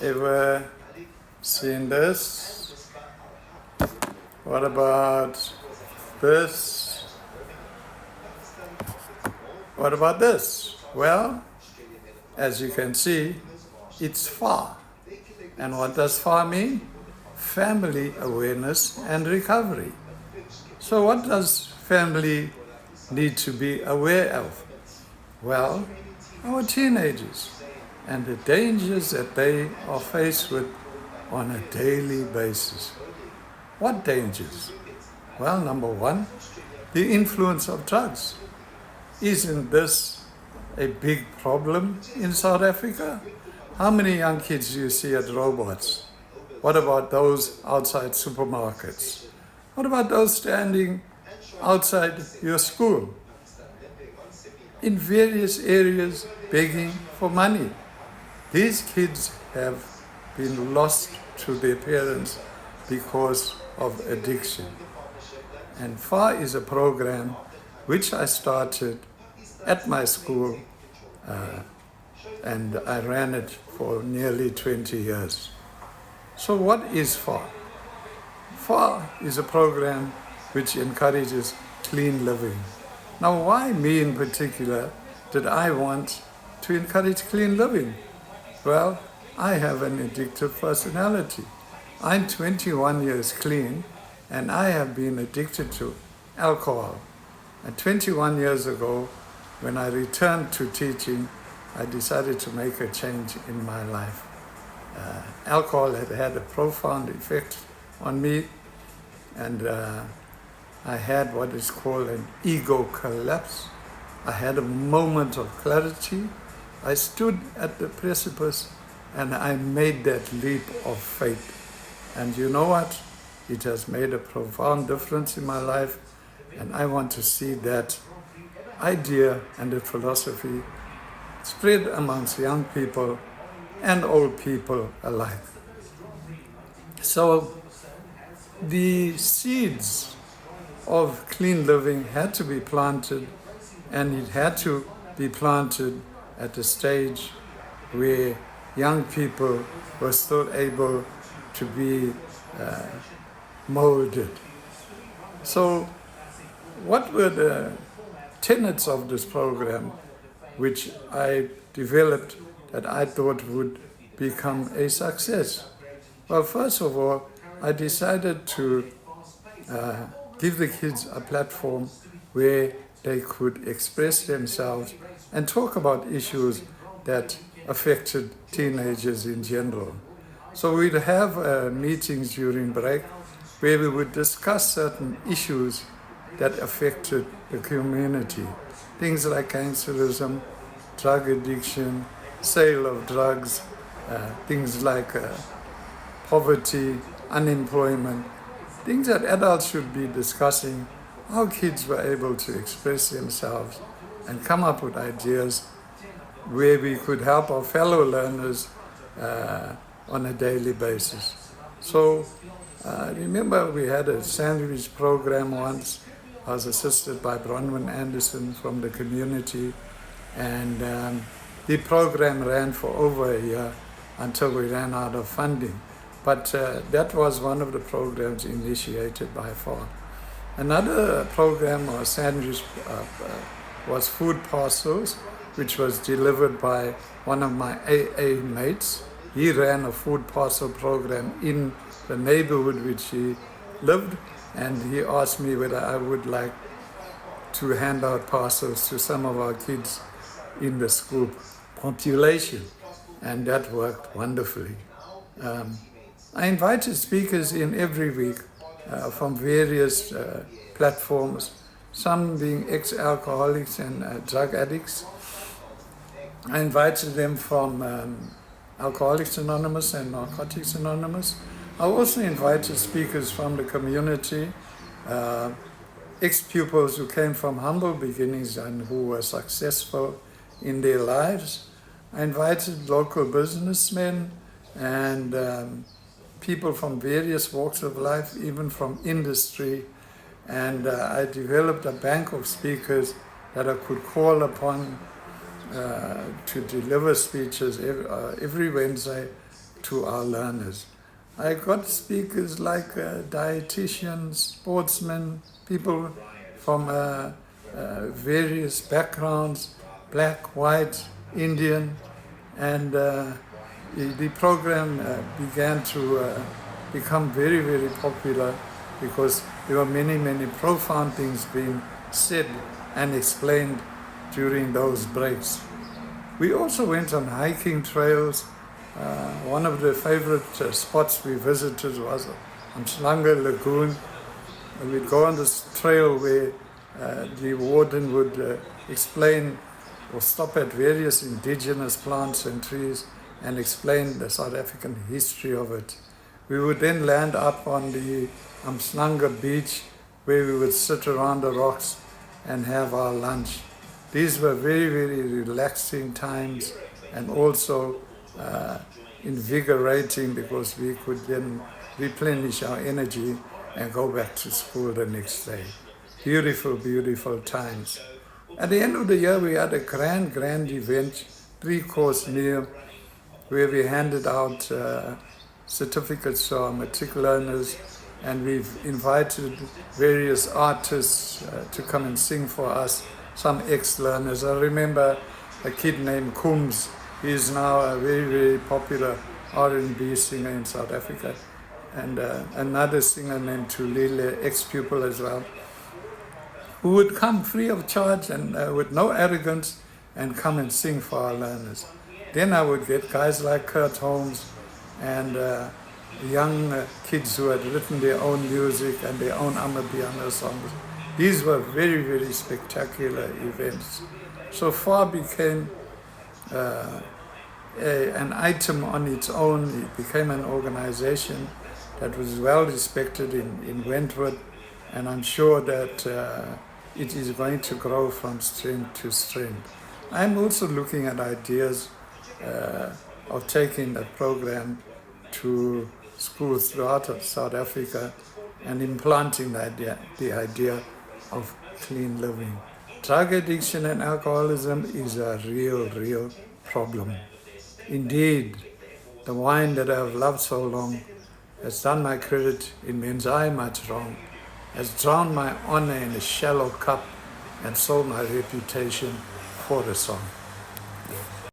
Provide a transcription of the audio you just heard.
Ever seen this? What about this? What about this? Well, as you can see, it's FAR. And what does FAR mean? Family Awareness and Recovery. So what does family need to be aware of? Well, our teenagers and the dangers that they are faced with on a daily basis. What dangers? Well, number one, the influence of drugs. Isn't this a big problem in South Africa? How many young kids do you see at robots? What about those outside supermarkets? What about those standing outside your school? In various areas begging for money. These kids have been lost to their parents because of addiction. And FAR is a program which I started at my school and I ran it for nearly 20 years. So what is FAR? FAR is a program which encourages clean living. Now, why me in particular did I want to encourage clean living? Well, I have an addictive personality. I'm 21 years clean and I have been addicted to alcohol. And 21 years ago, when I returned to teaching, I decided to make a change in my life. Alcohol had had a profound effect on me, and I had what is called an ego collapse. I had a moment of clarity. I stood at the precipice and I made that leap of faith. And you know what? It has made a profound difference in my life, and I want to see that idea and the philosophy spread amongst young people and old people alike. So the seeds of clean living had to be planted, and it had to be planted at a stage where young people were still able to be molded. So what were the tenets of this program which I developed that I thought would become a success? Well, first of all, I decided to give the kids a platform where they could express themselves and talk about issues that affected teenagers in general. So we'd have meetings during break where we would discuss certain issues that affected the community. Things like cancerism, drug addiction, sale of drugs, things like poverty, unemployment, things that adults should be discussing. Our kids were able to express themselves and come up with ideas where we could help our fellow learners on a daily basis. So remember, we had a sandwich program once. I was assisted by Bronwyn Anderson from the community, and the program ran for over a year until we ran out of funding. But that was one of the programs initiated by FAR. Another program or sandwich was food parcels, which was delivered by one of my AA mates. He ran a food parcel program in the neighborhood which he lived, and he asked me whether I would like to hand out parcels to some of our kids in the school population, and that worked wonderfully. I invited speakers in every week from various platforms, some being ex-alcoholics and drug addicts. I invited them from Alcoholics Anonymous and Narcotics Anonymous. I also invited speakers from the community, ex-pupils who came from humble beginnings and who were successful in their lives. I invited local businessmen and people from various walks of life, even from industry. And I developed a bank of speakers that I could call upon to deliver speeches every Wednesday to our learners. I got speakers like dietitians, sportsmen, people from various backgrounds, black, white, Indian, and the program began to become very, very popular because there were many, many profound things being said and explained during those breaks. We also went on hiking trails. One of the favorite spots we visited was Umhlanga Lagoon. We'd go on this trail where the warden would explain or stop at various indigenous plants and trees and explain the South African history of it. We would then land up on the Umhlanga beach where we would sit around the rocks and have our lunch. These were very, very relaxing times and also invigorating because we could then replenish our energy and go back to school the next day. Beautiful, beautiful times. At the end of the year, we had a grand event, 3-course meal, where we handed out certificates to our matric learners, and we've invited various artists to come and sing for us, some ex-learners. I remember a kid named Coombs. He is now a very, very popular R&B singer in South Africa, and another singer named Tulile, ex-pupil as well, who would come free of charge and with no arrogance and come and sing for our learners. Then I would get guys like Kurt Holmes and young kids who had written their own music and their own Amapiano songs. These were very, very spectacular events. So FAR became an item on its own. It became an organization that was well respected in Wentworth, and I'm sure that it is going to grow from strength to strength. I'm also looking at ideas of taking the program to schools throughout South Africa and implanting the idea of clean living. Drug addiction and alcoholism is a real problem. Indeed, the wine that I've loved so long has done my credit in men's eye much wrong, has drowned my honor in a shallow cup and sold my reputation for a song.